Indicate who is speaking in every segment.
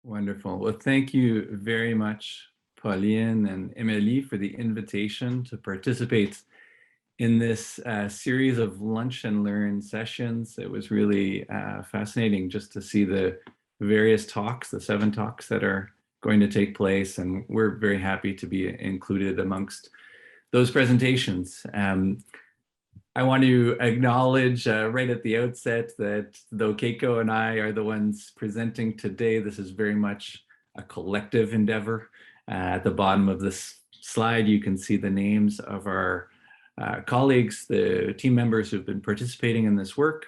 Speaker 1: Wonderful. Well, thank you very much, Pauline and Emily, for the invitation to participate in this series of lunch and learn sessions. It was really fascinating just to see the various talks, the 7 talks that are going to take place, and we're very happy to be included amongst those presentations. I want to acknowledge right at the outset that though Keiko and I are the ones presenting today, this is very much a collective endeavor. At the bottom of this slide, you can see the names of our colleagues, the team members who've been participating in this work.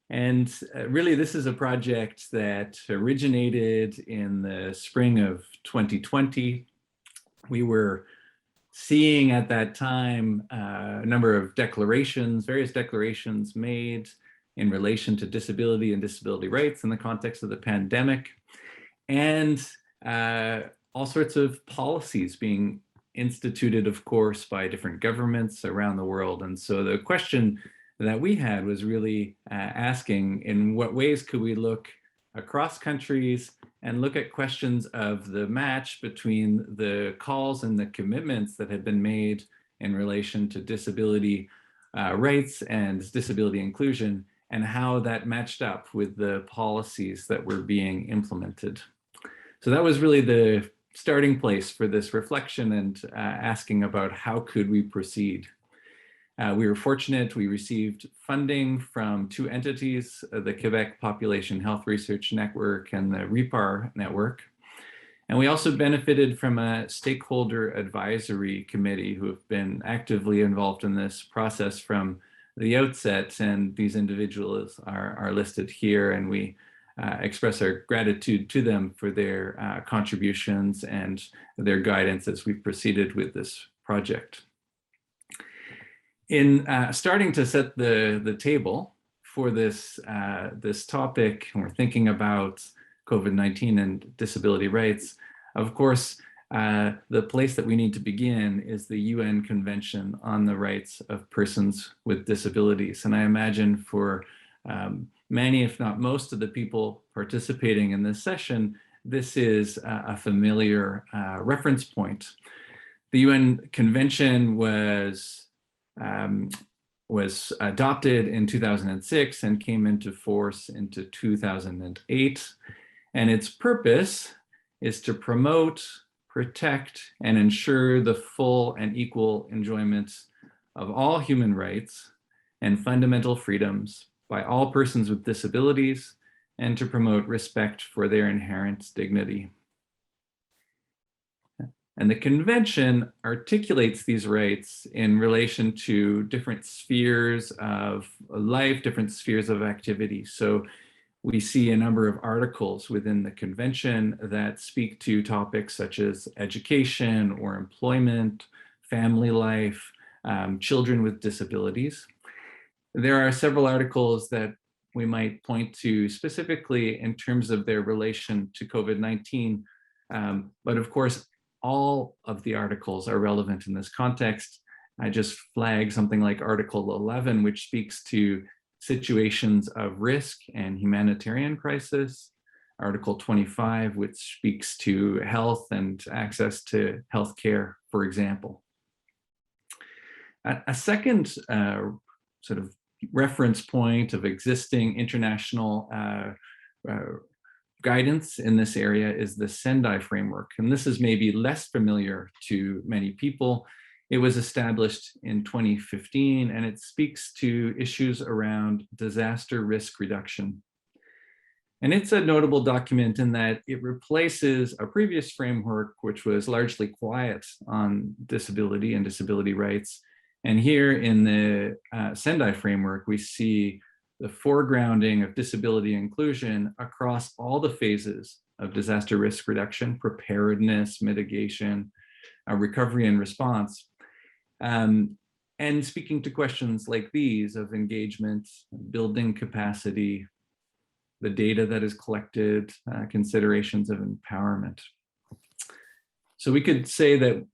Speaker 1: And really, this is a project that originated in the spring of 2020. We were seeing at that time a number of declarations, various declarations made in relation to disability and disability rights in the context of the pandemic, and all sorts of policies being instituted, of course, by different governments around the world. And so the question that we had was really asking, in what ways could we look across countries and look at questions of the match between the calls and the commitments that had been made in relation to disability rights and disability inclusion, and how that matched up with the policies that were being implemented. So that was really the starting place for this reflection and asking about how could we proceed. We were fortunate, we received funding from 2 entities, the Quebec Population Health Research Network and the REPAR network. And we also benefited from a stakeholder advisory committee who have been actively involved in this process from the outset. And these individuals are listed here, and we express our gratitude to them for their contributions and their guidance as we proceeded with this project. In starting to set the table for this topic, when we're thinking about COVID-19 and disability rights, of course, the place that we need to begin is the UN Convention on the Rights of Persons with Disabilities. And I imagine for many, if not most of the people participating in this session, this is a familiar reference point. The UN Convention was adopted in 2006 and came into force into 2008. And its purpose is to promote, protect, and ensure the full and equal enjoyment of all human rights and fundamental freedoms by all persons with disabilities, and to promote respect for their inherent dignity. And the convention articulates these rights in relation to different spheres of life, different spheres of activity. So we see a number of articles within the convention that speak to topics such as education or employment, family life, children with disabilities. There are several articles that we might point to specifically in terms of their relation to COVID-19, but of course, all of the articles are relevant in this context. I just flag something like Article 11, which speaks to situations of risk and humanitarian crisis. Article 25, which speaks to health and access to healthcare, for example. A second sort of reference point of existing international guidance in this area is the Sendai framework. And this is maybe less familiar to many people. It was established in 2015, and it speaks to issues around disaster risk reduction. And it's a notable document in that it replaces a previous framework, which was largely quiet on disability and disability rights. And here in the Sendai framework, we see the foregrounding of disability inclusion across all the phases of disaster risk reduction, preparedness, mitigation, recovery and response. And speaking to questions like these of engagement, building capacity, the data that is collected, considerations of empowerment. So we could say that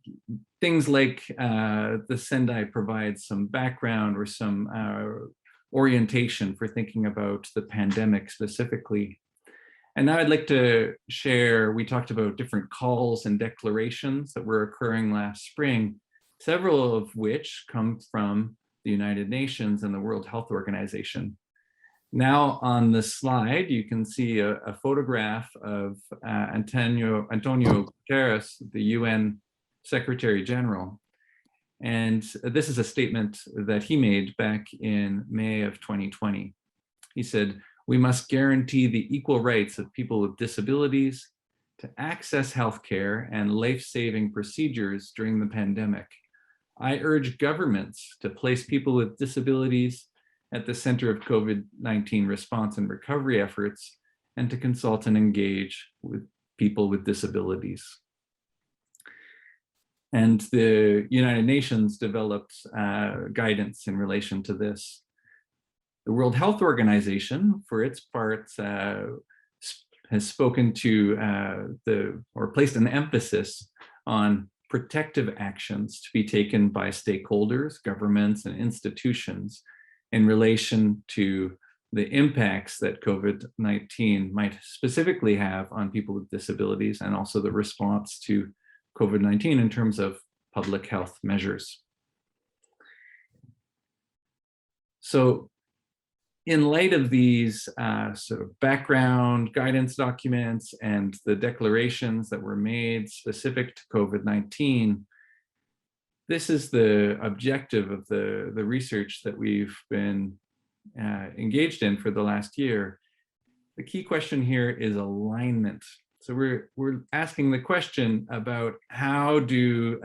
Speaker 1: things like the Sendai provide some background or some orientation for thinking about the pandemic specifically. And now I'd like to share, we talked about different calls and declarations that were occurring last spring, several of which come from the United Nations and the World Health Organization. Now on the slide, you can see a photograph of Antonio Guterres, the UN Secretary General. And this is a statement that he made back in May of 2020. He said, "We must guarantee the equal rights of people with disabilities to access healthcare and life-saving procedures during the pandemic. I urge governments to place people with disabilities at the center of COVID-19 response and recovery efforts, and to consult and engage with people with disabilities." And the United Nations developed guidance in relation to this. The World Health Organization, for its part, has spoken to or placed an emphasis on protective actions to be taken by stakeholders, governments, and institutions in relation to the impacts that COVID-19 might specifically have on people with disabilities, and also the response to COVID-19 in terms of public health measures. So in light of these sort of background guidance documents and the declarations that were made specific to COVID-19, this is the objective of the research that we've been engaged in for the last year. The key question here is alignment. So we're asking the question about how do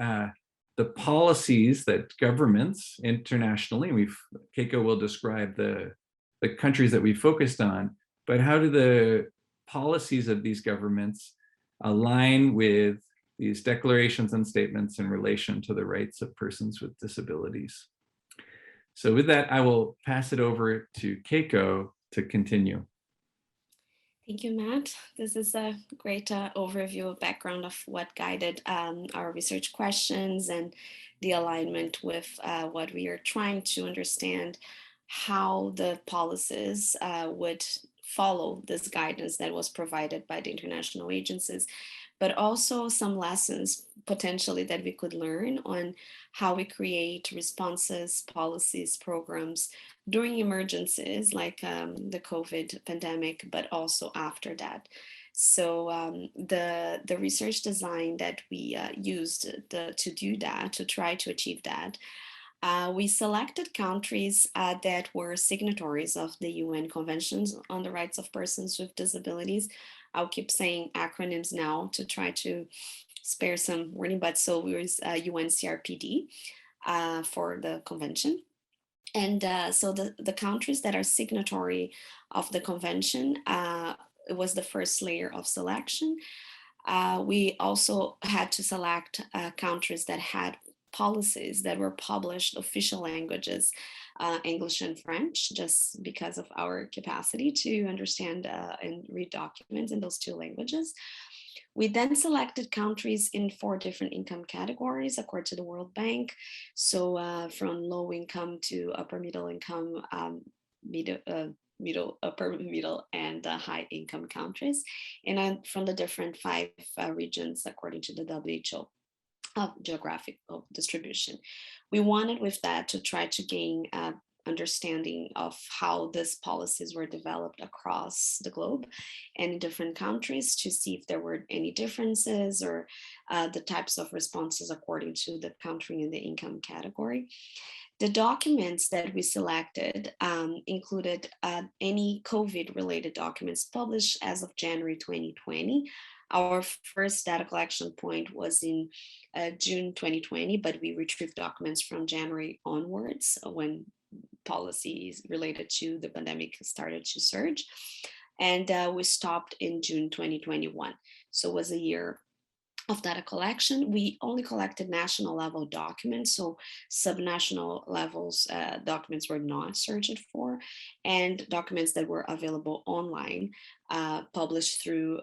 Speaker 1: the policies that governments internationally, Keiko will describe the countries that we focused on, but how do the policies of these governments align with these declarations and statements in relation to the rights of persons with disabilities? So with that, I will pass it over to Keiko to continue.
Speaker 2: Thank you, Matt. This is a great overview, background of what guided our research questions and the alignment with what we are trying to understand, how the policies would follow this guidance that was provided by the international agencies, but also some lessons potentially that we could learn on how we create responses, policies, programs during emergencies like the COVID pandemic, but also after that. So the research design that we used to do that, to try to achieve that, we selected countries that were signatories of the UN Conventions on the Rights of Persons with Disabilities. I'll keep saying acronyms now to try to spare some wording, but so we use UNCRPD for the convention. And so the countries that are signatory of the convention, it was the first layer of selection. We also had to select countries that had policies that were published official languages, English and French, just because of our capacity to understand and read documents in those two languages. We then selected countries in 4 different income categories according to the World Bank. So from low income to upper middle income, upper middle and high income countries, and then from the different 5 regions according to the WHO of geographical distribution. We wanted with that to try to gain understanding of how these policies were developed across the globe and in different countries, to see if there were any differences or the types of responses according to the country and the income category. The documents that we selected included any COVID-related documents published as of January 2020. Our first data collection point was in June 2020, but we retrieved documents from January onwards when policies related to the pandemic started to surge. And we stopped in June 2021. So it was a year of data collection. We only collected national level documents, so subnational levels documents were not searched for, and documents that were available online, published through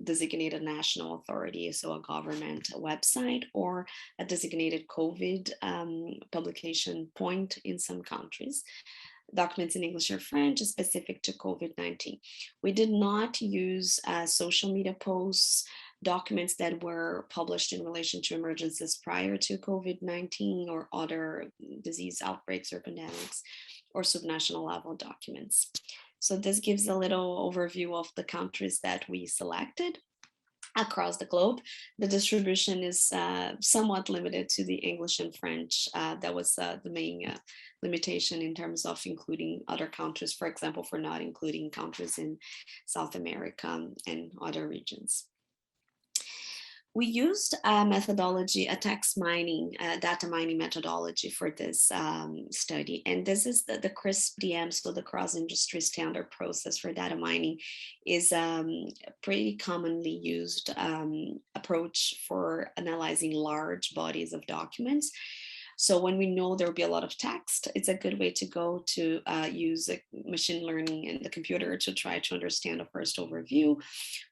Speaker 2: designated national authority, so a government website or a designated COVID publication point in some countries. documents in English or French specific to COVID-19. We did not use social media posts, documents that were published in relation to emergencies prior to COVID-19 or other disease outbreaks or pandemics, or subnational level documents. So this gives a little overview of the countries that we selected across the globe. The distribution is somewhat limited to the English and French. That was the main limitation in terms of including other countries, for example, for not including countries in South America and other regions. We used a methodology, a text mining, data mining methodology for this study. And this is the CRISP-DM, so the cross-industry standard process for data mining is a pretty commonly used approach for analyzing large bodies of documents. So when we know there will be a lot of text, it's a good way to go to use machine learning in the computer to try to understand a first overview.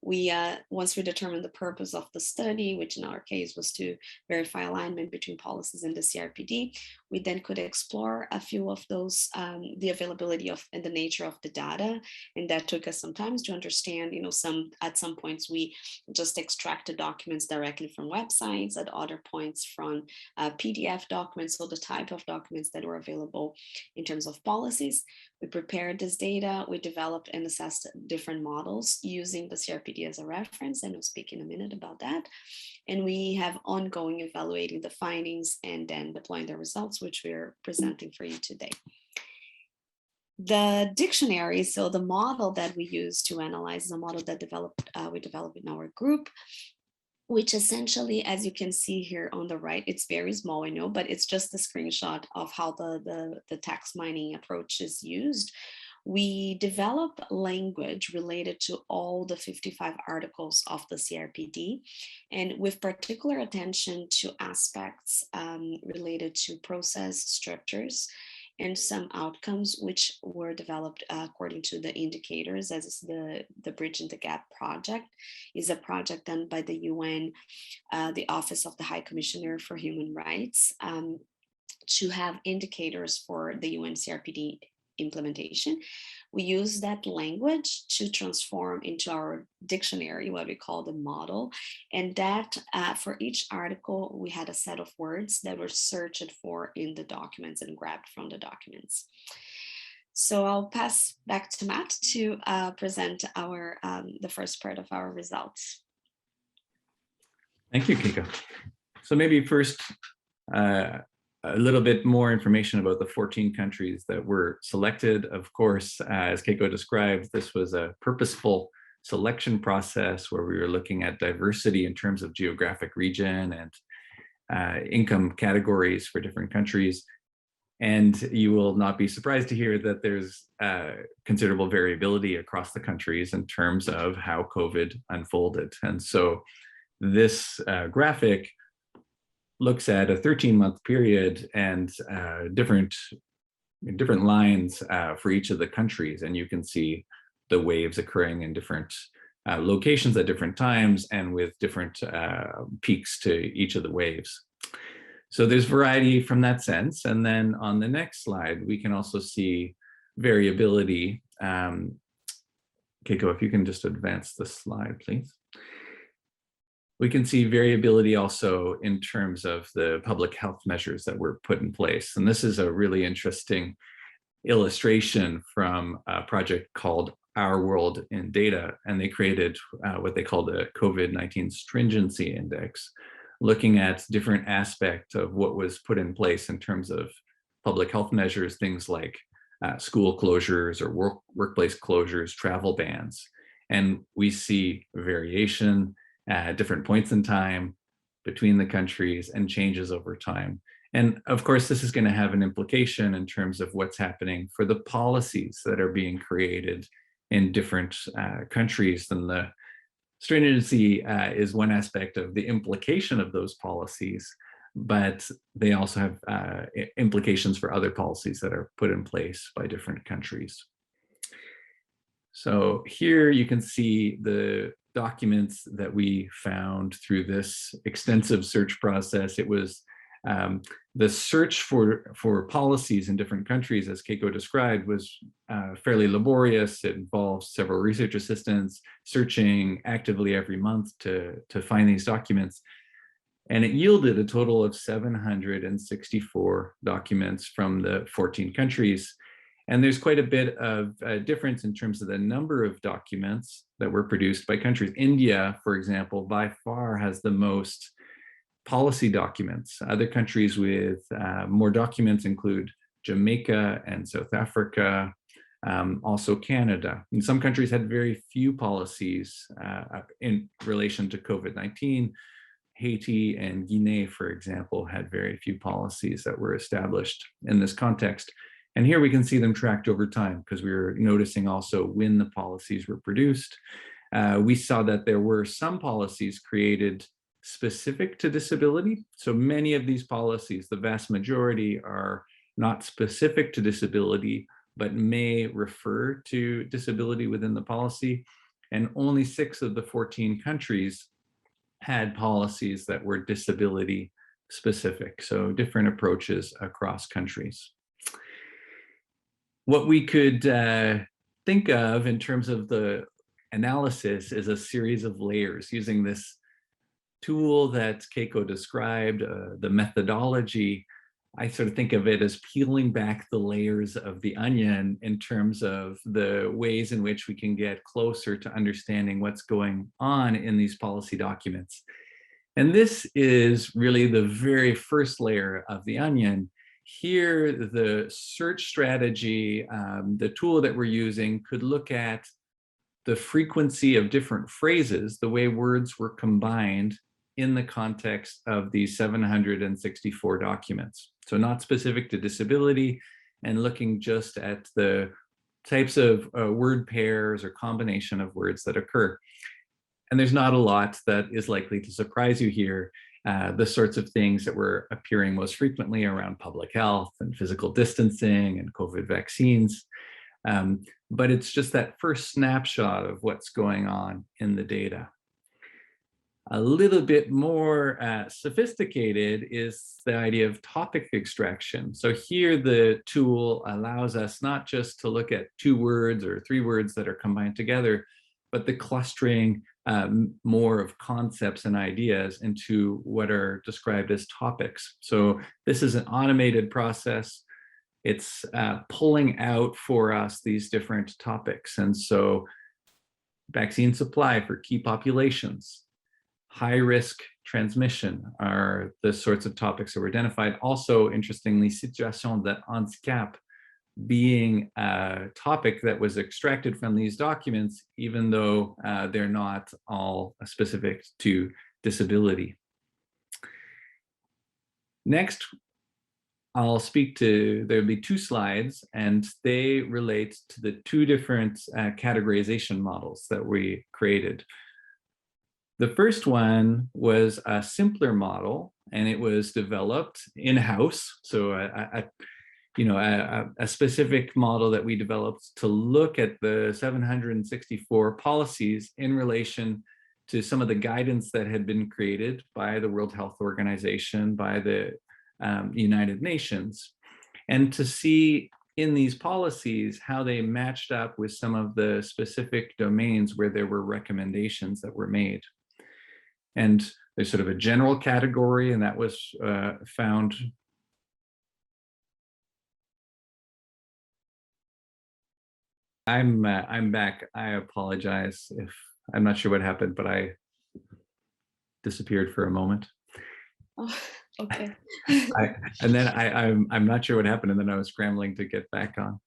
Speaker 2: We once we determined the purpose of the study, which in our case was to verify alignment between policies and the CRPD, we then could explore a few of those, the availability of and the nature of the data. And that took us some time to understand, at some points we just extracted documents directly from websites, at other points from PDF documents, so the type of documents that were available in terms of policies. We prepared this data, we developed and assessed different models using the CRPD as a reference, and I'll speak in a minute about that. And we have ongoing evaluating the findings and then deploying the results, which we're presenting for you today. The dictionary, so the model that we use to analyze is a model that we developed in our group, which essentially, as you can see here on the right, it's very small, I know, but it's just a screenshot of how the text mining approach is used. We develop language related to all the 55 articles of the CRPD, and with particular attention to aspects related to process structures and some outcomes which were developed according to the indicators, as is the Bridging the Gap project, is a project done by the UN, the Office of the High Commissioner for Human Rights, to have indicators for the UN CRPD implementation. We use that language to transform into our dictionary, what we call the model. And that for each article, we had a set of words that were searched for in the documents and grabbed from the documents. So I'll pass back to Matt to present the first part of our results.
Speaker 1: Thank you, Keiko. So maybe first, a little bit more information about the 14 countries that were selected. Of course, as Keiko described, this was a purposeful selection process where we were looking at diversity in terms of geographic region and income categories for different countries. And you will not be surprised to hear that there's considerable variability across the countries in terms of how COVID unfolded. And so this graphic looks at a 13-month period and different lines for each of the countries. And you can see the waves occurring in different locations at different times and with different peaks to each of the waves. So there's variety from that sense. And then on the next slide, we can also see variability. Keiko, if you can just advance the slide, please. We can see variability also in terms of the public health measures that were put in place. And this is a really interesting illustration from a project called Our World in Data. And they created what they called a COVID-19 stringency index, looking at different aspects of what was put in place in terms of public health measures, things like school closures or workplace closures, travel bans. And we see variation at different points in time between the countries and changes over time. And of course, this is going to have an implication in terms of what's happening for the policies that are being created in different countries. And the stringency is one aspect of the implication of those policies, but they also have implications for other policies that are put in place by different countries. So here you can see the documents that we found through this extensive search process. It was The search for policies in different countries, as Keiko described, was fairly laborious. It involves several research assistants searching actively every month to find these documents. And it yielded a total of 764 documents from the 14 countries. And there's quite a bit of difference in terms of the number of documents that were produced by countries. India, for example, by far has the most policy documents. Other countries with more documents include Jamaica and South Africa, also Canada. And some countries had very few policies in relation to COVID-19. Haiti and Guinea, for example, had very few policies that were established in this context. And here we can see them tracked over time, because we were noticing also when the policies were produced. We saw that there were some policies created specific to disability. So many of these policies, the vast majority, are not specific to disability, but may refer to disability within the policy. And only 6 of the 14 countries had policies that were disability specific. So different approaches across countries. What we could think of in terms of the analysis is a series of layers using this tool that Keiko described, the methodology. I sort of think of it as peeling back the layers of the onion in terms of the ways in which we can get closer to understanding what's going on in these policy documents. And this is really the very first layer of the onion. Here, the search strategy, the tool that we're using, could look at the frequency of different phrases, the way words were combined in the context of these 764 documents. So not specific to disability, and looking just at the types of word pairs or combination of words that occur. And there's not a lot that is likely to surprise you here. The sorts of things that were appearing most frequently around public health and physical distancing and COVID vaccines. But it's just that first snapshot of what's going on in the data. A little bit more sophisticated is the idea of topic extraction. So here the tool allows us not just to look at 2 words or 3 words that are combined together, but the clustering more of concepts and ideas into what are described as topics. So this is an automated process. It's pulling out for us these different topics. And so vaccine supply for key populations, high-risk transmission are the sorts of topics that were identified. Also, interestingly, situation de handicap being a topic that was extracted from these documents, even though they're not all specific to disability. Next, I'll speak to, there'll be 2 slides, and they relate to the 2 different categorization models that we created. The first one was a simpler model, and it was developed in-house. So a specific model that we developed to look at the 764 policies in relation to some of the guidance that had been created by the World Health Organization, by the United Nations, and to see in these policies how they matched up with some of the specific domains where there were recommendations that were made. And there's sort of a general category, and that was found. I'm back. I apologize if I'm not sure what happened, but I disappeared for a moment.
Speaker 2: Oh, okay.
Speaker 1: And then I'm not sure what happened, and then I was scrambling to get back on.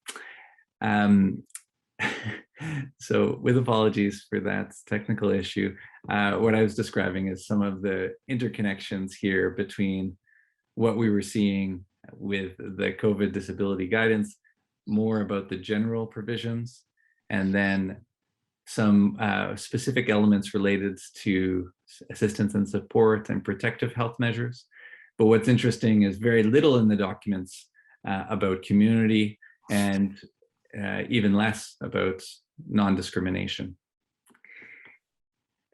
Speaker 1: So with apologies for that technical issue, what I was describing is some of the interconnections here between what we were seeing with the COVID disability guidance, more about the general provisions, and then some specific elements related to assistance and support and protective health measures. But what's interesting is very little in the documents about community, and even less about non-discrimination.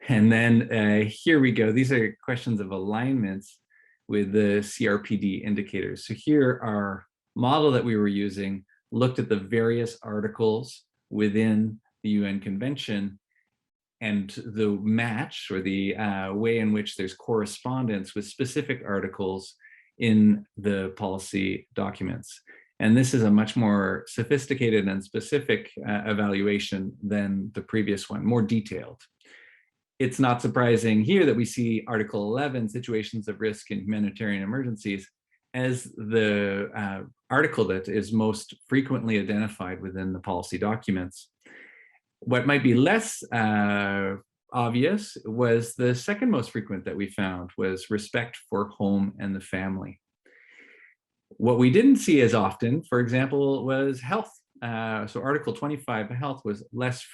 Speaker 1: And then here we go. These are questions of alignments. with the CRPD indicators. So here our model that we were using looked at the various articles within the UN Convention and the match or the way in which there's correspondence with specific articles in the policy documents. And this is a much more sophisticated and specific evaluation than the previous one, more detailed. It's not surprising here that we see Article 11, situations of risk in humanitarian emergencies, as the article that is most frequently identified within the policy documents. What might be less obvious was the second most frequent that we found was respect for home and the family. What we didn't see as often, for example, was health. So Article 25, health, was less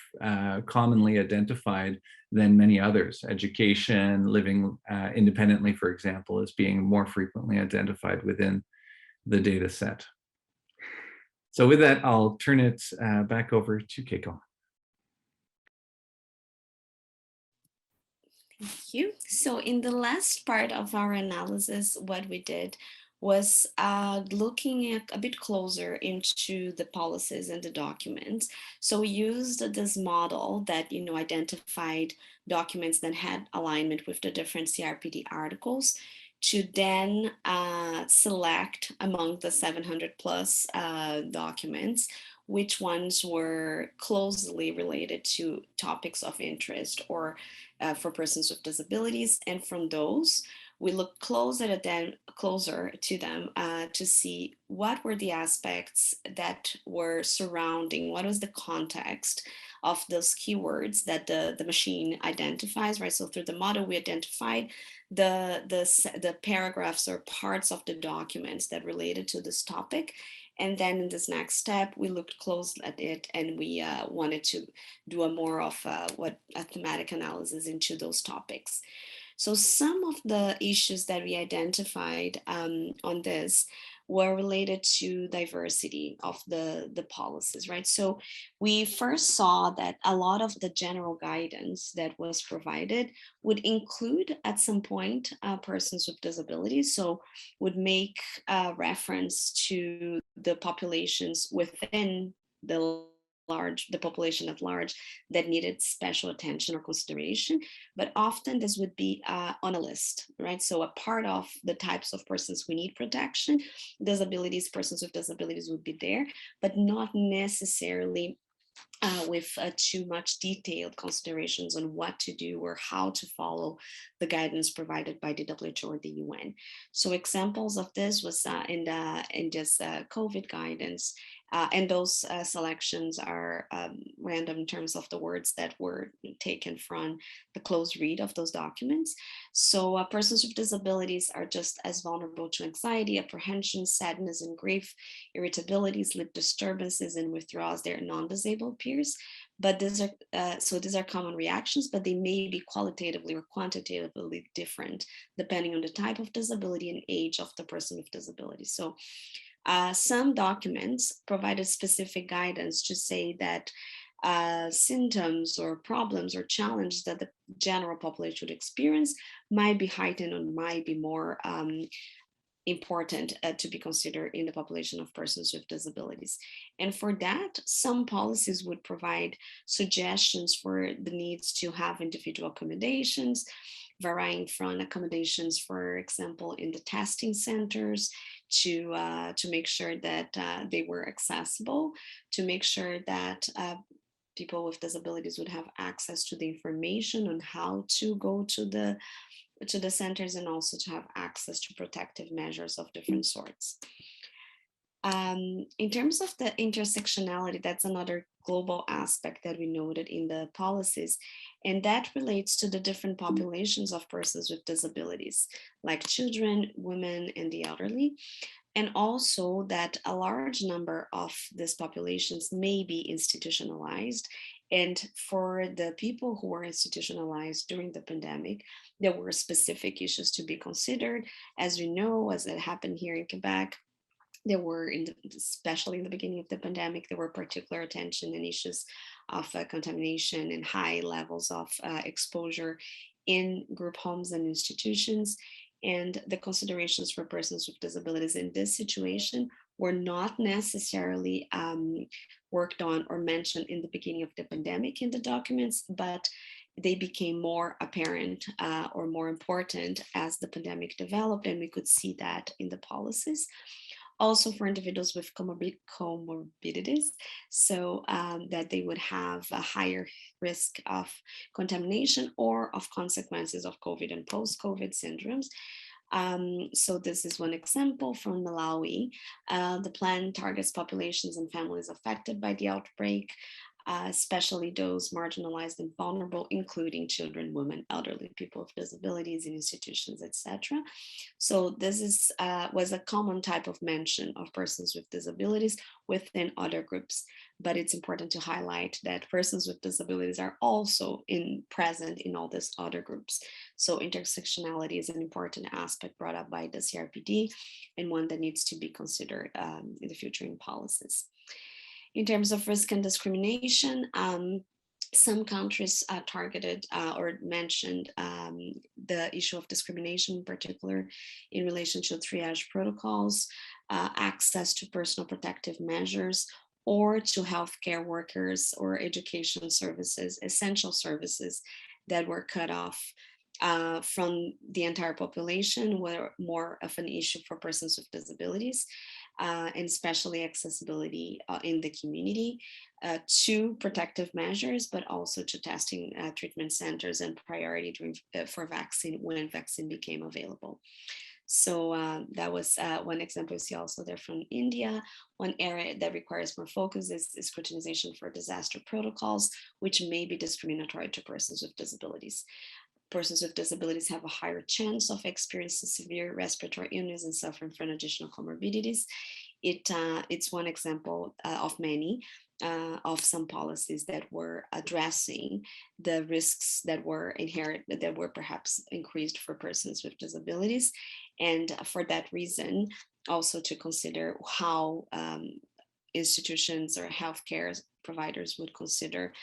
Speaker 1: commonly identified than many others. Education, living independently, for example, is being more frequently identified within the data set. So with that, I'll turn it back over to Keiko.
Speaker 2: Thank you. So in the last part of our analysis, what we did was looking at a bit closer into the policies and the documents. So we used this model that identified documents that had alignment with the different CRPD articles to then select among the 700 plus documents which ones were closely related to topics of interest or for persons with disabilities. And from those, we looked closer to them to see what were the aspects that were surrounding, what was the context of those keywords that the machine identifies, right? So through the model, we identified the paragraphs or parts of the documents that related to this topic. And then in this next step, we looked close at it and we wanted to do a more of a thematic analysis into those topics. So some of the issues that we identified on this were related to diversity of the policies, right? So we first saw that a lot of the general guidance that was provided would include at some point persons with disabilities, so would make reference to the populations within the population at large that needed special attention or consideration, but often this would be on a list, right? So a part of the types of persons who need protection, persons with disabilities would be there, but not necessarily with too much detailed considerations on what to do or how to follow the guidance provided by the WHO or the UN. So examples of this was in this COVID guidance, and those selections are random in terms of the words that were taken from the close read of those documents. So persons with disabilities are just as vulnerable to anxiety, apprehension, sadness, and grief, irritability, sleep disturbances, and withdrawals. They're non-disabled peers, but these are common reactions, but they may be qualitatively or quantitatively different depending on the type of disability and age of the person with disability. So some documents provided specific guidance to say that symptoms or problems or challenges that the general population would experience might be heightened or might be more important to be considered in the population of persons with disabilities. And for that, some policies would provide suggestions for the needs to have individual accommodations, varying from accommodations, for example, in the testing centers to make sure that they were accessible, to make sure that people with disabilities would have access to the information on how to go to the centers, and also to have access to protective measures of different sorts. In terms of the intersectionality, that's another global aspect that we noted in the policies, and that relates to the different populations of persons with disabilities, like children, women, and the elderly. And also that a large number of these populations may be institutionalized. And for the people who were institutionalized during the pandemic, there were specific issues to be considered. As we know, as it happened here in Quebec, there were, especially in the beginning of the pandemic, there were particular attention and issues of contamination and high levels of exposure in group homes and institutions. And the considerations for persons with disabilities in this situation were not necessarily worked on or mentioned in the beginning of the pandemic in the documents, but they became more apparent or more important as the pandemic developed, and we could see that in the policies. Also for individuals with comorbidities, so that they would have a higher risk of contamination or of consequences of COVID and post-COVID syndromes. So this is one example from Malawi. The plan targets populations and families affected by the outbreak, especially those marginalized and vulnerable, including children, women, elderly, people with disabilities in institutions, etc. So this was a common type of mention of persons with disabilities within other groups. But it's important to highlight that persons with disabilities are also present in all these other groups. So intersectionality is an important aspect brought up by the CRPD and one that needs to be considered in the future in policies. In terms of risk and discrimination, some countries targeted or mentioned the issue of discrimination, in particular in relation to triage protocols, access to personal protective measures, or to healthcare workers or education services, essential services that were cut off from the entire population, were more of an issue for persons with disabilities, and especially accessibility in the community to protective measures, but also to testing treatment centers and priority for vaccine when vaccine became available. So that was one example. You see also there from India. One area that requires more focus is scrutinization for disaster protocols, which may be discriminatory to persons with disabilities. Persons with disabilities have a higher chance of experiencing severe respiratory illness and suffering from additional comorbidities. It's one example of many of some policies that were addressing the risks that were inherent, that were perhaps increased for persons with disabilities. And for that reason, also to consider how institutions or healthcare providers would consider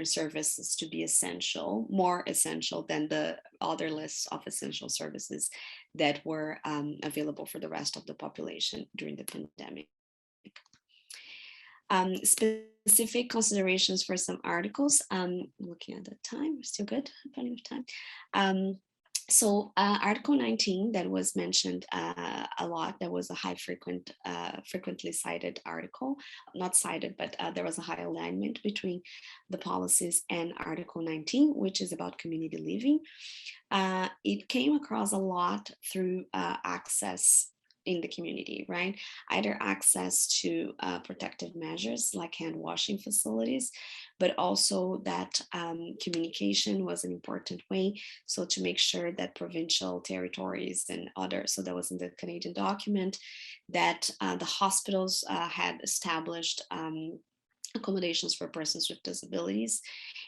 Speaker 2: services to be essential, more essential than the other lists of essential services that were available for the rest of the population during the pandemic. Specific considerations for some articles. Looking at the time, we're still good, plenty of time. So Article 19 that was mentioned a lot, that was a frequently cited article, not cited, but there was a high alignment between the policies and Article 19, which is about community living. It came across a lot through access in the community, right? Either access to protective measures like hand washing facilities, but also that communication was an important way. So to make sure that provincial territories and others, so that was in the Canadian document, that the hospitals had established accommodations for persons with disabilities,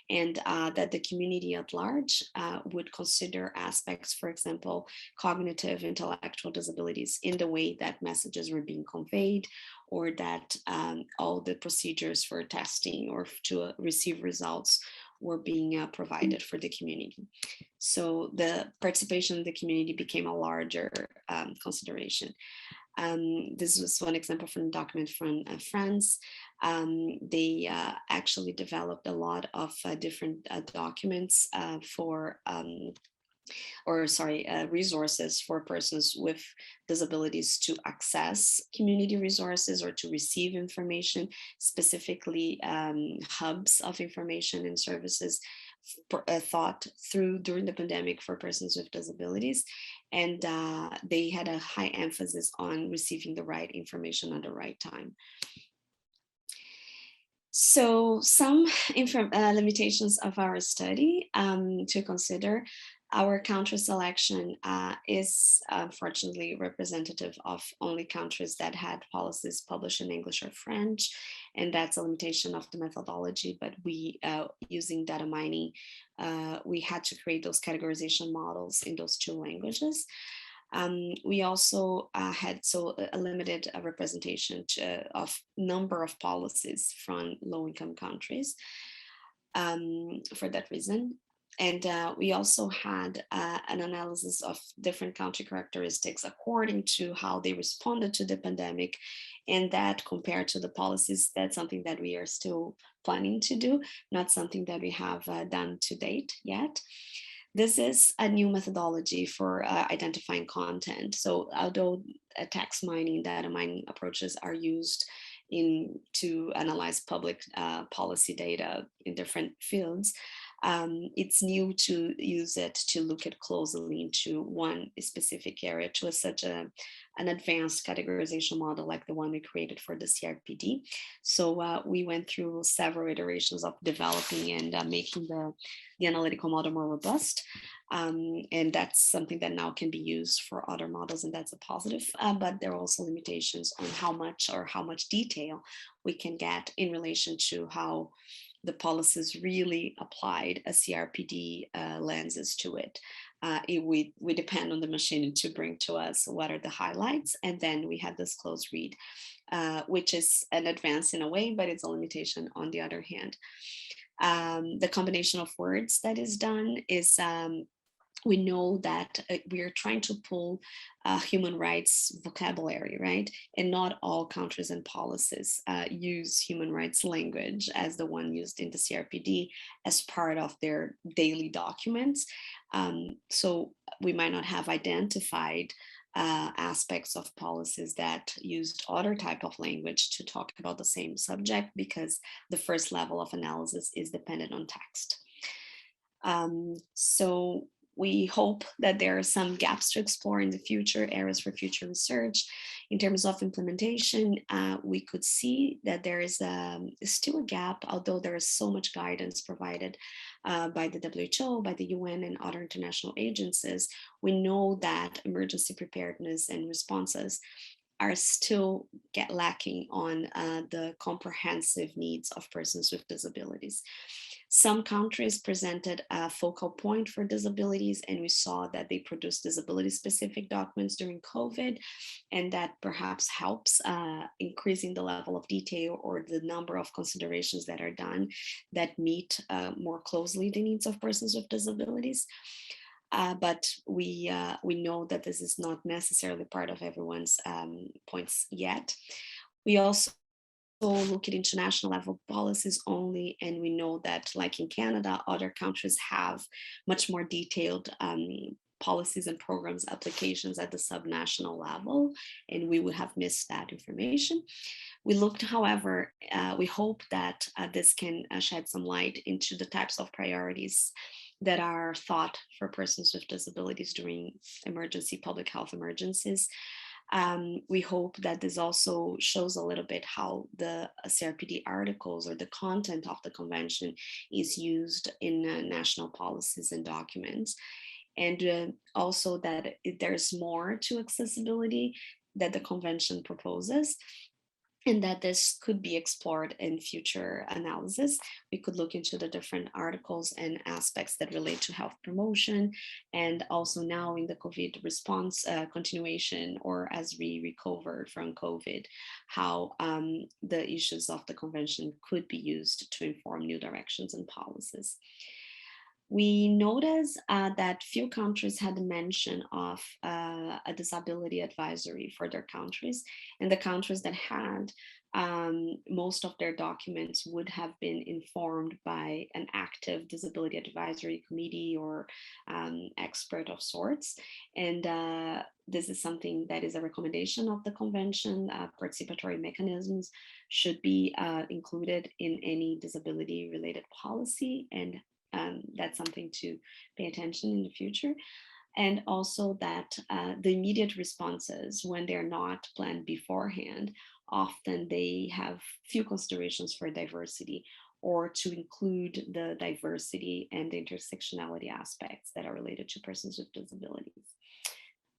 Speaker 2: and that the community at large would consider aspects, for example, cognitive, intellectual disabilities in the way that messages were being conveyed, or that all the procedures for testing or to receive results were being provided for the community. So the participation of the community became a larger consideration. This was one example from a document from France. They actually developed a lot of different documents resources for persons with disabilities to access community resources or to receive information, specifically hubs of information and services thought through during the pandemic for persons with disabilities. And they had a high emphasis on receiving the right information at the right time. So some limitations of our study to consider. Our country selection is unfortunately representative of only countries that had policies published in English or French, and that's a limitation of the methodology. But we, using data mining, we had to create those categorization models in those two languages. We also had a limited representation of number of policies from low-income countries for that reason. we also had an analysis of different country characteristics according to how they responded to the pandemic, and that compared to the policies. That's something that we are still planning to do, not something that we have done to date yet. This is a new methodology for identifying content. So although text mining, data mining approaches are used to analyze public policy data in different fields, it's new to use it to look at closely into one specific area to such an advanced categorization model like the one we created for the CRPD. So we went through several iterations of developing and making the analytical model more robust. And that's something that now can be used for other models, and that's a positive. But there are also limitations on how much detail we can get in relation to how the policies really applied a CRPD lenses to it. We depend on the machine to bring to us what are the highlights, and then we have this close read, which is an advance in a way, but it's a limitation on the other hand. The combination of words that is done is we know that we are trying to pull human rights vocabulary, right? And not all countries and policies use human rights language as the one used in the CRPD as part of their daily documents. So we might not have identified aspects of policies that used other type of language to talk about the same subject, because the first level of analysis is dependent on text. So we hope that there are some gaps to explore in the future, areas for future research. In terms of implementation, we could see that there is still a gap, although there is so much guidance provided by the WHO, by the UN, and other international agencies. We know that emergency preparedness and responses are still lacking on the comprehensive needs of persons with disabilities. Some countries presented a focal point for disabilities, and we saw that they produced disability-specific documents during COVID, and that perhaps helps increasing the level of detail or the number of considerations that are done that meet more closely the needs of persons with disabilities. But we know that this is not necessarily part of everyone's points yet. We also look at international level policies only, and we know that, like in Canada, other countries have much more detailed policies and programs applications at the subnational level, and we would have missed that information. We looked, however, we hope that this can shed some light into the types of priorities that are thought for persons with disabilities during public health emergencies. We hope that this also shows a little bit how the CRPD articles or the content of the convention is used in national policies and documents. And also that there's more to accessibility that the convention proposes, and that this could be explored in future analysis. We could look into the different articles and aspects that relate to health promotion, and also now in the COVID response continuation, or as we recover from COVID, how the issues of the convention could be used to inform new directions and policies. We noticed that few countries had mention of a disability advisory for their countries, and the countries that had, most of their documents would have been informed by an active disability advisory committee or expert of sorts. And this is something that is a recommendation of the convention. Participatory mechanisms should be included in any disability related policy, and that's something to pay attention in the future. And also that the immediate responses, when they're not planned beforehand, often they have few considerations for diversity, or to include the diversity and the intersectionality aspects that are related to persons with disabilities.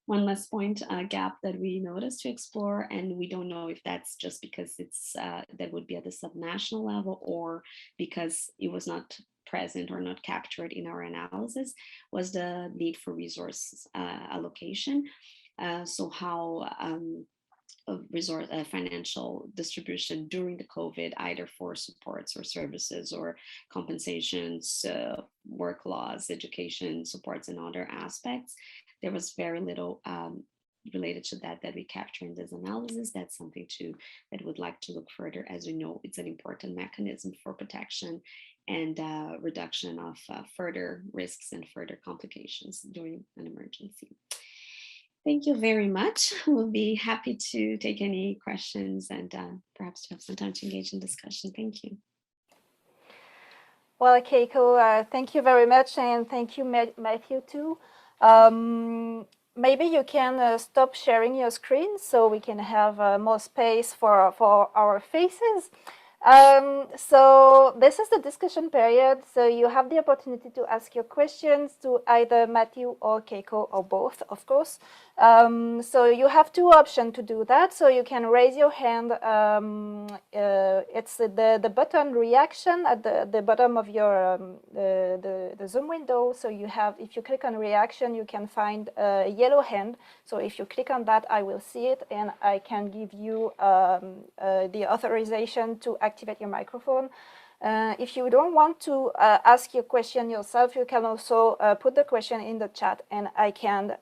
Speaker 2: One last point, gap that we noticed to explore, and we don't know if that's just because it's that would be at the subnational level, or because it was not present or not captured in our analysis, was the need for resource allocation. So how resource financial distribution during the COVID, either for supports or services or compensations, work laws, education supports, and other aspects. There was very little related to that we capture in this analysis. That's something that would like to look further. As we know, it's an important mechanism for protection and reduction of further risks and further complications during an emergency. Thank you very much. We'll be happy to take any questions and perhaps to have some time to engage in discussion. Thank you.
Speaker 3: Well, Keiko, thank you very much, and thank you, Matthew, too. Maybe you can stop sharing your screen so we can have more space for our faces. So this is the discussion period, so you have the opportunity to ask your questions to either Matthew or Keiko or both, of course. So you have two options to do that. So you can raise your hand. It's the button reaction at the bottom of your the Zoom window. So you have, if you click on reaction, you can find a yellow hand. So if you click on that, I will see it, and I can give you the authorization to activate your microphone. If you don't want to ask your question yourself, you can also put the question in the chat, and I can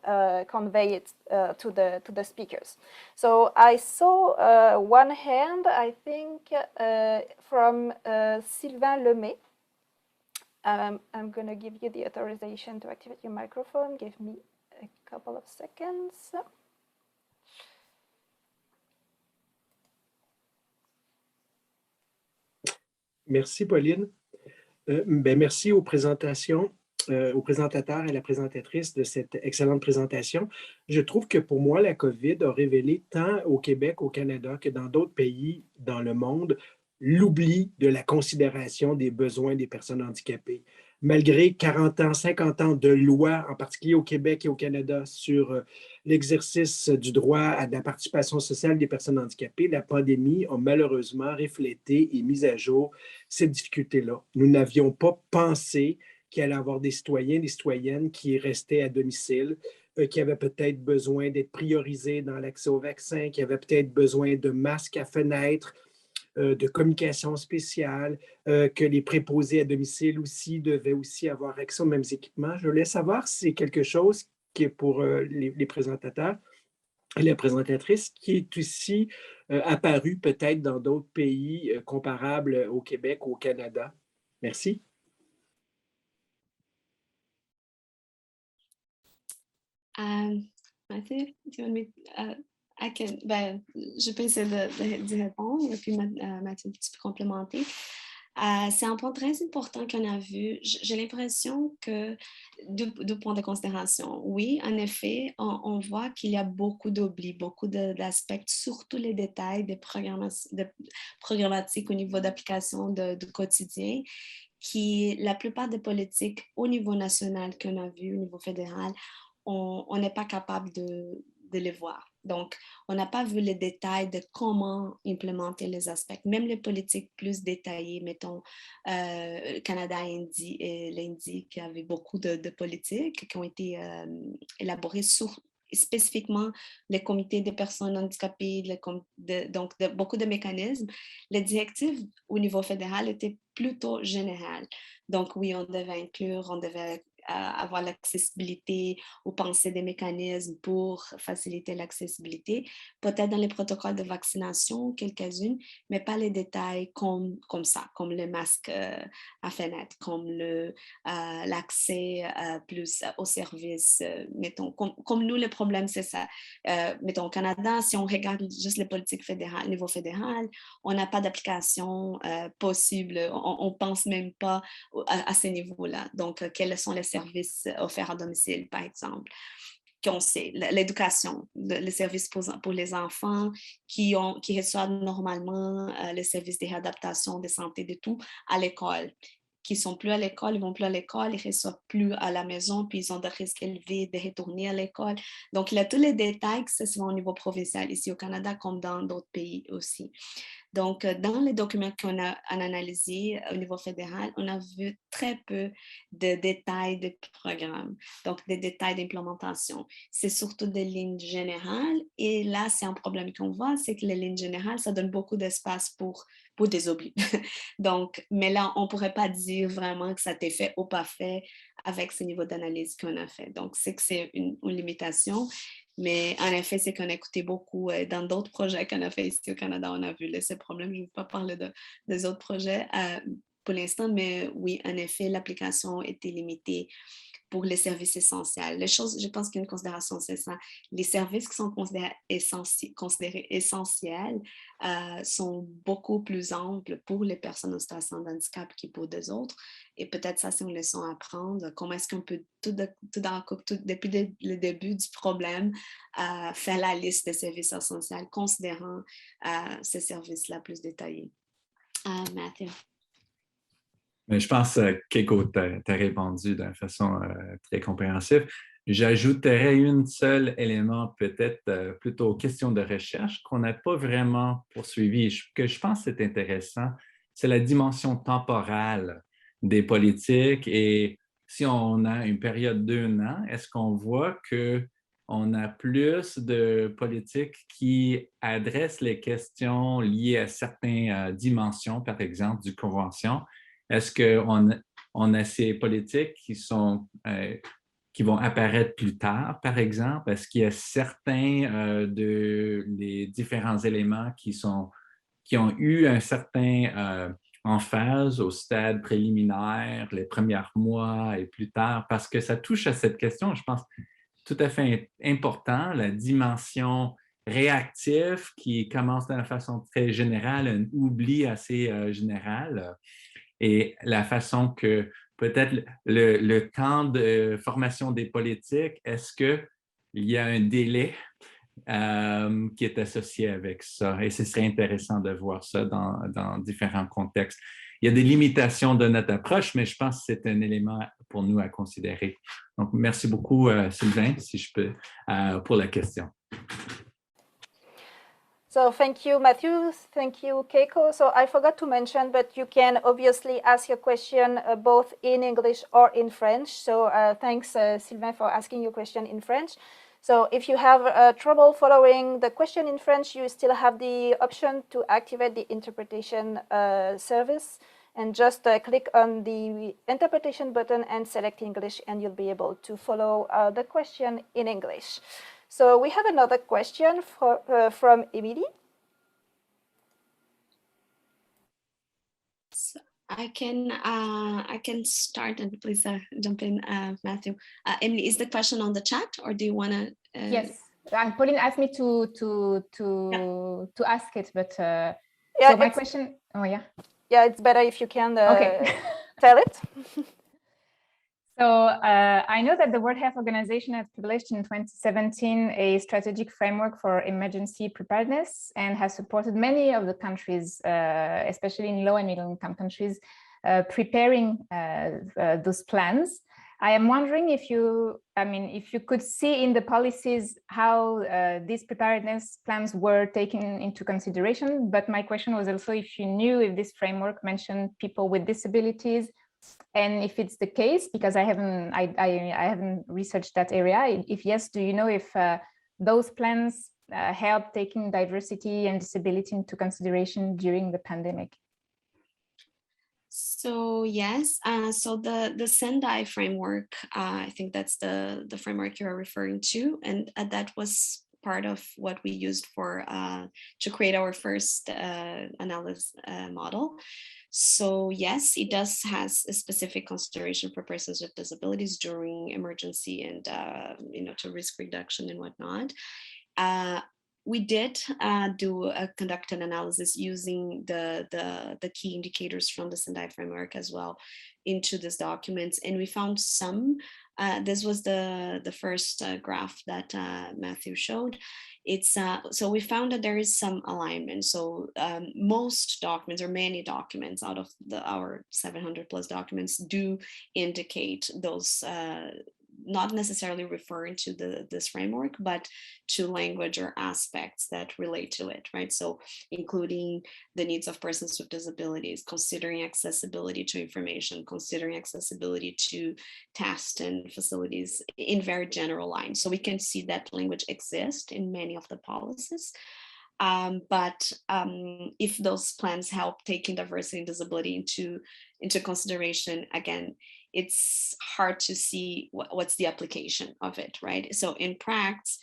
Speaker 3: convey it to the speakers. So I saw one hand, I think, from Sylvain Lemay. I'm going to give you the authorization to activate your microphone. Give me a couple of seconds.
Speaker 4: Merci, Pauline. Merci aux présentations, aux présentateurs et à la présentatrice de cette excellente présentation. Je trouve que pour moi, la COVID a révélé tant au Québec, au Canada, que dans d'autres pays dans le monde, l'oubli de la considération des besoins des personnes handicapées. Malgré 40 ans, 50 ans de lois, en particulier au Québec et au Canada, sur l'exercice du droit à la participation sociale des personnes handicapées, la pandémie a malheureusement reflété et mis à jour ces difficultés-là. Nous n'avions pas pensé qu'il allait y avoir des citoyens, des citoyennes qui restaient à domicile, qui avaient peut-être besoin d'être priorisés dans l'accès aux vaccins, qui avaient peut-être besoin de masques à fenêtre, de communication spéciale, que les préposés à domicile aussi devaient aussi avoir accès aux mêmes équipements. Je voulais savoir si c'est quelque chose qui est pour les présentateurs et la présentatrice qui est aussi apparu peut-être dans d'autres pays comparables au Québec ou au Canada. Merci.
Speaker 2: Mathieu, do you want me? Je peux essayer d'y répondre, et puis Mathieu, tu peux complémenter. C'est un point très important qu'on a vu. J'ai l'impression que, deux points de considération. Oui, en effet, on voit qu'il y a beaucoup d'oubli, beaucoup d'aspects, surtout les détails des programmatiques au niveau d'application du quotidien, qui, la plupart des politiques au niveau national qu'on a vu, au niveau fédéral, on n'est pas capable de les voir. Donc, on n'a pas vu les détails de comment implémenter les aspects, même les politiques plus détaillées, mettons, Canada et l'Indie, qui avaient beaucoup de politiques qui ont été élaborées sur spécifiquement les comités des personnes handicapées, donc beaucoup de mécanismes. Les directives au niveau fédéral étaient plutôt générales. Donc oui, on devait inclure, on devait avoir l'accessibilité ou penser des mécanismes pour faciliter l'accessibilité. Peut-être dans les protocoles de vaccination, quelques-unes, mais pas les détails comme ça, comme le masque à fenêtre, comme l'accès plus aux services. Mettons, comme nous, le problème, c'est ça. Mettons, au Canada, si on regarde juste les politiques fédérales, niveau fédéral, on n'a pas d'application possible. On ne pense même pas à ces niveaux-là. Donc, quels sont les services offerts à domicile, par exemple, qu'on sait, l'éducation, les services pour les enfants qui reçoivent normalement les services de réadaptation, de santé, de tout, à l'école, qui ne sont plus à l'école, ils ne vont plus à l'école, ils ne reçoivent plus à la maison, puis ils ont des risques élevés de retourner à l'école. Donc, il y a tous les détails que ce soit au niveau provincial, ici au Canada, comme dans d'autres pays aussi. Donc, dans les documents qu'on a analysés au niveau fédéral, on a vu très peu de détails de programmes, donc des détails d'implémentation. C'est surtout des lignes générales. Et là, c'est un problème qu'on voit, c'est que les lignes générales, ça donne beaucoup d'espace pour des oublis. Donc, mais là, on ne pourrait pas dire vraiment que ça a été fait ou pas fait avec ce niveau d'analyse qu'on a fait. Donc, c'est que c'est une limitation. Mais en effet, c'est qu'on a écouté beaucoup dans d'autres projets qu'on a fait ici au Canada. On a vu ces problèmes. Je ne vais pas parler des autres projets pour l'instant, mais oui, en effet, l'application était limitée pour les services essentiels. Les choses, je pense qu'une considération, c'est ça. Les services qui sont considérés essentiels sont beaucoup plus amples pour les personnes en situation de handicap que pour des autres. Et peut-être ça, c'est une leçon à apprendre. Comment est-ce qu'on peut depuis le début du problème faire la liste des services essentiels, considérant ces services-là plus détaillés. Matthew.
Speaker 1: Mais je pense que Keiko t'a répondu d'une façon très compréhensive. J'ajouterais un seul élément, peut-être plutôt question de recherche, qu'on n'a pas vraiment poursuivi, que je pense que c'est intéressant, c'est la dimension temporelle des politiques. Et si on a une période d'un an, est-ce qu'on voit qu'on a plus de politiques qui adressent les questions liées à certaines dimensions, par exemple, du convention? Est-ce qu'on a ces politiques qui vont apparaître plus tard, par exemple? Est-ce qu'il y a certains des différents éléments qui ont eu un certain emphase au stade préliminaire, les premiers mois et plus tard? Parce que ça touche à cette question, je pense, tout à fait important, la dimension réactive qui commence d'une façon très générale, un oubli assez général. Et la façon que peut-être le temps de formation des politiques, est-ce qu'il y a un délai qui est associé avec ça? Et ce serait intéressant de voir ça dans différents contextes. Il y a des limitations de notre approche, mais je pense que c'est un élément pour nous à considérer. Donc, merci beaucoup, Sylvain, si je peux, pour la question.
Speaker 3: So thank you, Matthew. Thank you, Keiko. So I forgot to mention, but you can obviously ask your question both in English or in French. So thanks, Sylvain, for asking your question in French. So if you have trouble following the question in French, you still have the option to activate the interpretation service, and just click on the interpretation button and select English, and you'll be able to follow the question in English. So we have another question from Emily.
Speaker 2: So I can start, and please jump in, Matthew. Emily, is the question on the chat, or do you want to?
Speaker 5: Yes, Pauline asked me to ask it, but
Speaker 3: yeah,
Speaker 5: so my question. Oh yeah.
Speaker 3: Yeah, it's better if you can
Speaker 5: okay.
Speaker 3: tell it.
Speaker 5: So I know that the World Health Organization has published in 2017 a strategic framework for emergency preparedness and has supported many of the countries, especially in low and middle income countries, preparing those plans. I am wondering if you could see in the policies how these preparedness plans were taken into consideration. But my question was also if you knew if this framework mentioned people with disabilities, and if it's the case, because I haven't researched that area. If yes, do you know if those plans help taking diversity and disability into consideration during the pandemic?
Speaker 2: So yes, so the Sendai framework, I think that's the framework you're referring to, and that was part of what we used for to create our first analysis model. So yes, it does has a specific consideration for persons with disabilities during emergency and to risk reduction and whatnot. We did conduct an analysis using the key indicators from the Sendai framework as well into this document, and we found some. This was the first graph that Matthew showed. It's so we found that there is some alignment. So most documents, or many documents out of our 700 plus documents, do indicate those not necessarily referring to this framework, but to language or aspects that relate to it, right? So including the needs of persons with disabilities, considering accessibility to information, considering accessibility to tests and facilities in very general lines. So we can see that language exists in many of the policies. But if those plans help taking diversity and disability into consideration, again, it's hard to see what's the application of it, right? So in practice,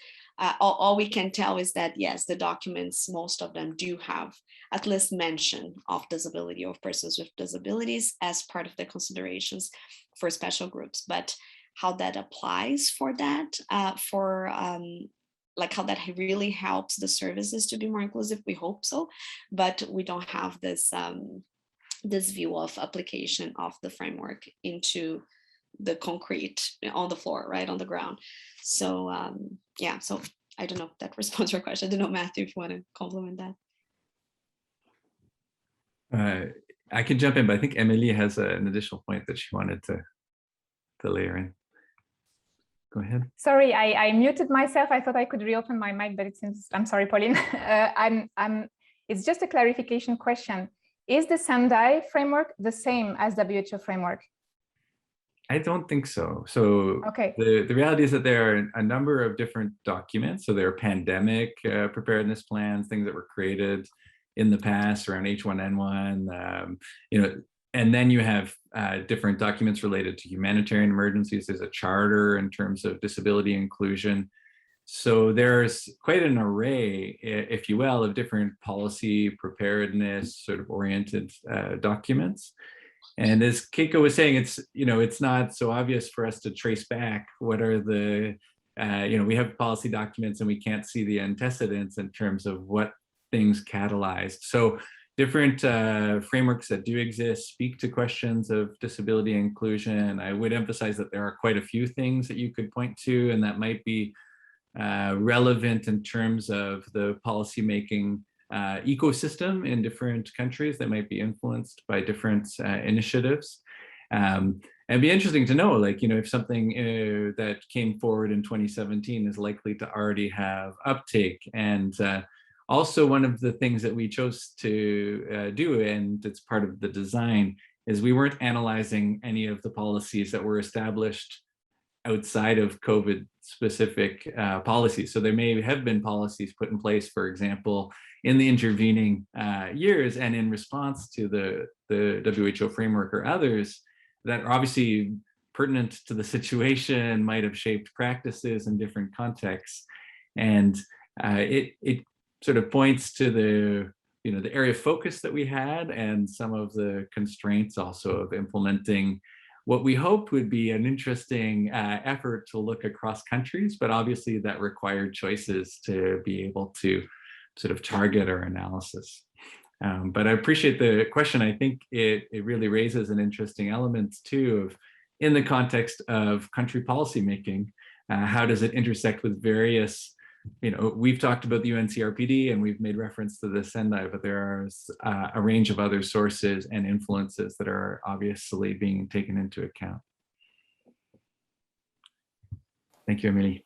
Speaker 2: all we can tell is that, yes, the documents, most of them do have at least mention of disability or persons with disabilities as part of the considerations for special groups. But how that applies for that, like how that really helps the services to be more inclusive, we hope so, but we don't have this this view of application of the framework into the concrete on the floor, right, on the ground. So yeah, so I don't know if that responds to your question. I don't know, Matthew, if you want to complement that.
Speaker 1: I can jump in, but I think Emily has an additional point that she wanted to layer in. Go ahead.
Speaker 5: Sorry, I muted myself. I thought I could reopen my mic, but it seems, I'm sorry, Pauline. It's just a clarification question. Is the Sendai framework the same as WHO framework?
Speaker 1: I don't think so. So
Speaker 5: okay.
Speaker 1: The reality is that there are a number of different documents. So there are pandemic preparedness plans, things that were created in the past around H1N1, you know, and then you have different documents related to humanitarian emergencies. There's a charter in terms of disability inclusion. So there's quite an array, if you will, of different policy preparedness sort of oriented documents. And as Keiko was saying, it's, you know, it's not so obvious for us to trace back what are the, you know, we have policy documents and we can't see the antecedents in terms of what things catalyzed. So different frameworks that do exist speak to questions of disability inclusion. I would emphasize that there are quite a few things that you could point to and that might be relevant in terms of the policymaking ecosystem in different countries that might be influenced by different initiatives. And it'd be interesting to know, like, you know, if something that came forward in 2017 is likely to already have uptake. And also one of the things that we chose to do, and it's part of the design, is we weren't analyzing any of the policies that were established outside of COVID specific policies. So there may have been policies put in place, for example, in the intervening years and in response to the WHO framework or others that are obviously pertinent to the situation, might have shaped practices in different contexts. And it sort of points to the, you know, the area of focus that we had and some of the constraints also of implementing what we hoped would be an interesting effort to look across countries, but obviously that required choices to be able to sort of target our analysis. But I appreciate the question. I think it really raises an interesting element too of, in the context of country policymaking, how does it intersect with various, you know, we've talked about the UNCRPD and we've made reference to the Sendai, but there are a range of other sources and influences that are obviously being taken into account. Thank you, Emily.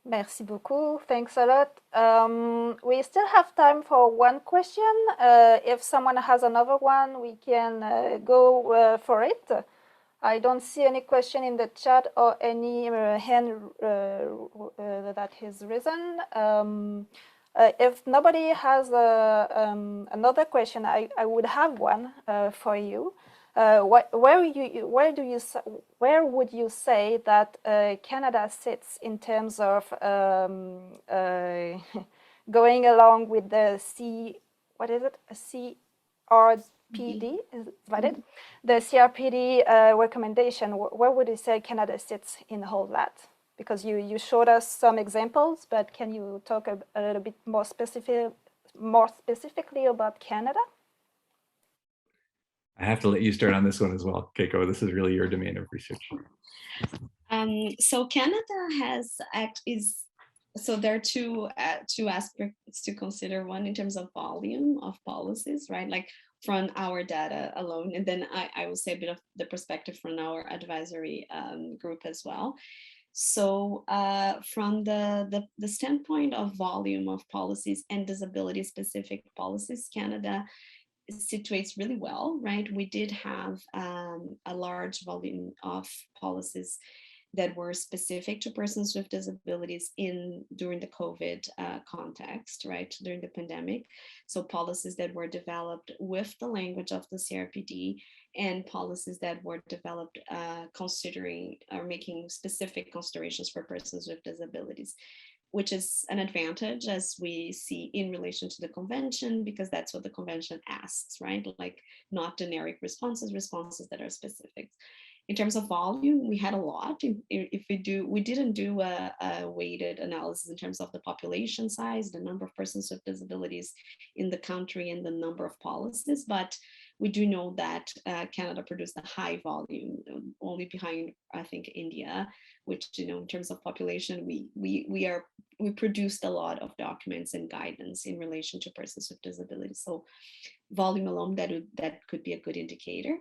Speaker 3: Merci beaucoup. Thanks a lot. We still have time for one question. If someone has another one, we can go for it. I don't see any question in the chat or any hand that has risen. If nobody has another question, I would have one for you. Where would you say that Canada sits in terms of going along with the CRPD, is that it? The CRPD recommendation? Where would you say Canada sits in all that? Because you showed us some examples, but can you talk a little bit more specifically about Canada?
Speaker 1: I have to let you start on this one as well, Keiko. This is really your domain of research.
Speaker 2: So Canada so there are two aspects to consider. One in terms of volume of policies, right? Like from our data alone, and then I will say a bit of the perspective from our advisory group as well. So from the standpoint of volume of policies and disability-specific policies, Canada situates really well, right? We did have a large volume of policies that were specific to persons with disabilities during the COVID context, right, during the pandemic. So policies that were developed with the language of the CRPD, and policies that were developed considering or making specific considerations for persons with disabilities, which is an advantage as we see in relation to the convention, because that's what the convention asks, right? Like not generic responses that are specific. In terms of volume, we had a lot. We didn't do a weighted analysis in terms of the population size, the number of persons with disabilities in the country, and the number of policies, but we do know that Canada produced a high volume, only behind, I think, India, which, in terms of population, we produced a lot of documents and guidance in relation to persons with disabilities. So volume alone, that could be a good indicator.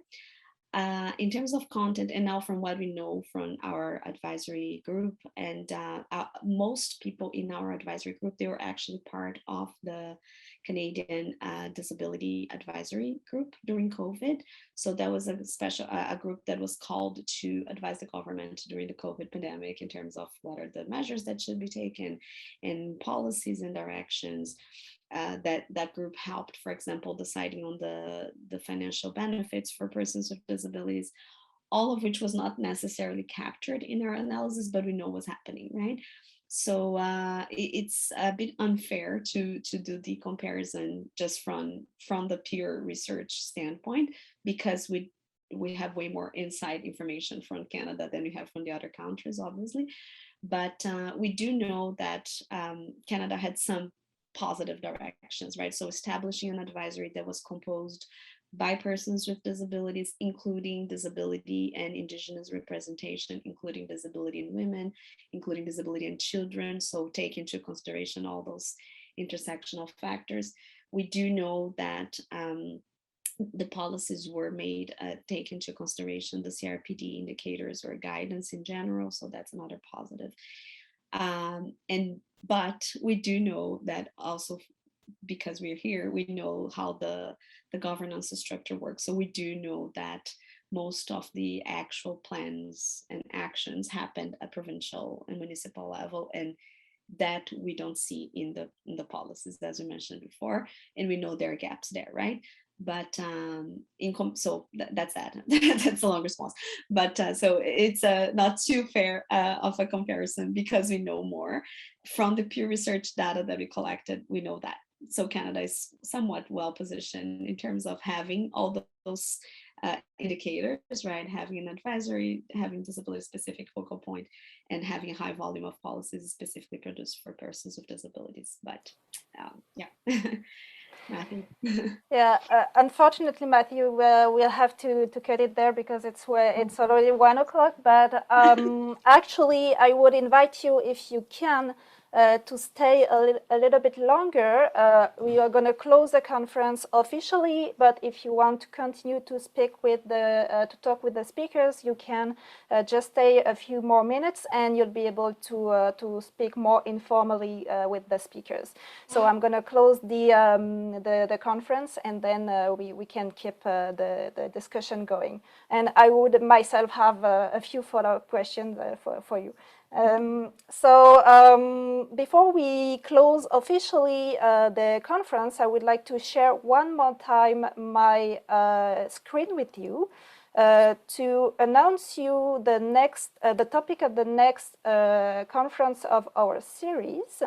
Speaker 2: In terms of content, and now from what we know from our advisory group, and most people in our advisory group, they were actually part of the Canadian Disability Advisory Group during COVID. So that was a group that was called to advise the government during the COVID pandemic in terms of what are the measures that should be taken and policies and directions. That group helped, for example, deciding on the financial benefits for persons with disabilities, all of which was not necessarily captured in our analysis, but we know was happening, right? So it's a bit unfair to do the comparison just from the pure research standpoint, because we have way more inside information from Canada than we have from the other countries, obviously. But we do know that Canada had some positive directions, right? So establishing an advisory that was composed by persons with disabilities, including disability and Indigenous representation, including disability in women, including disability in children. So take into consideration all those intersectional factors. We do know that the policies were made, take into consideration the CRPD indicators or guidance in general. So that's another positive. But we do know that also, because we're here, we know how the governance structure works. So we do know that most of the actual plans and actions happened at provincial and municipal level, and that we don't see in the policies, as we mentioned before, and we know there are gaps there, right? But so that's that. That's a long response. But so it's not too fair of a comparison, because we know more from the pure research data that we collected. We know that. So Canada is somewhat well positioned in terms of having all those indicators, right? Having an advisory, having disability-specific focal point, and having a high volume of policies specifically produced for persons with disabilities. But yeah. Matthew.
Speaker 3: Yeah, unfortunately, Matthew, we'll have to cut it there because it's already 1 o'clock. But actually, I would invite you, if you can, to stay a little bit longer. We are going to close the conference officially, but if you want to continue to speak with to talk with the speakers, you can just stay a few more minutes, and you'll be able to speak more informally with the speakers. So I'm going to close the conference, and then we can keep the discussion going. And I would myself have a few follow-up questions for you. Before we close officially the conference, I would like to share one more time my screen with you to announce you the topic of the next conference of our series.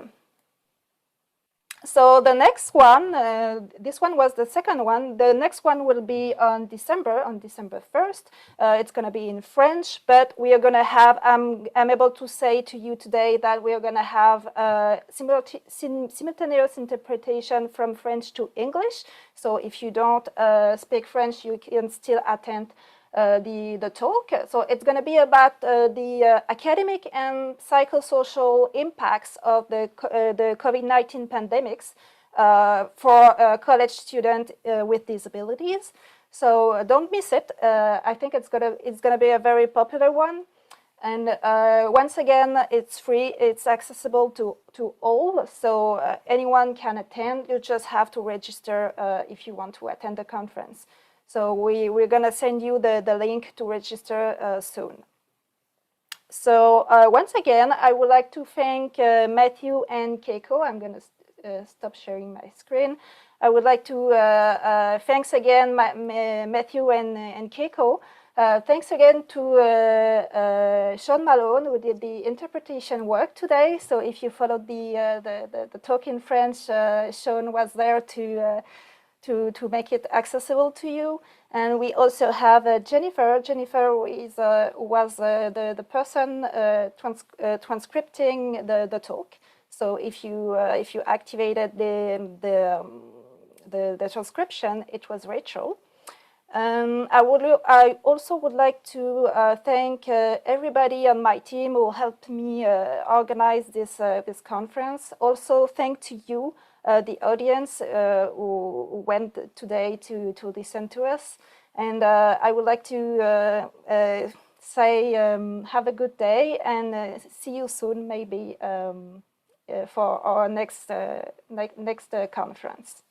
Speaker 3: So the next one, this one was the second one. The next one will be on December 1st. It's going to be in French, but we are going to have, I'm able to say to you today that we are going to have simultaneous interpretation from French to English. So if you don't speak French, you can still attend the talk. So it's going to be about the academic and psychosocial impacts of the COVID-19 pandemics for college students with disabilities. So don't miss it. I think it's gonna be a very popular one. And once again, it's free. It's accessible to all, so anyone can attend. You just have to register if you want to attend the conference. So we're gonna send you the link to register soon. So once again, I would like to thank Matthew and Keiko. I'm gonna stop sharing my screen. I would like to thanks again Matthew and Keiko. Thanks again to Sean Malone, who did the interpretation work today. So if you followed the talk in French, Sean was there to make it accessible to you. And we also have Jennifer. Jennifer was the person transcripting the talk. So if you activated the transcription, it was Rachel. I also would like to thank everybody on my team who helped me organize this conference. Also, thank to you, the audience who went today to listen to us. And I would like to say have a good day and see you soon, maybe for our next conference.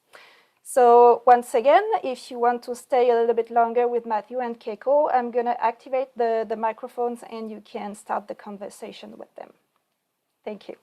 Speaker 3: So once again, if you want to stay a little bit longer with Matthew and Keiko, I'm going to activate the microphones and you can start the conversation with them. Thank you.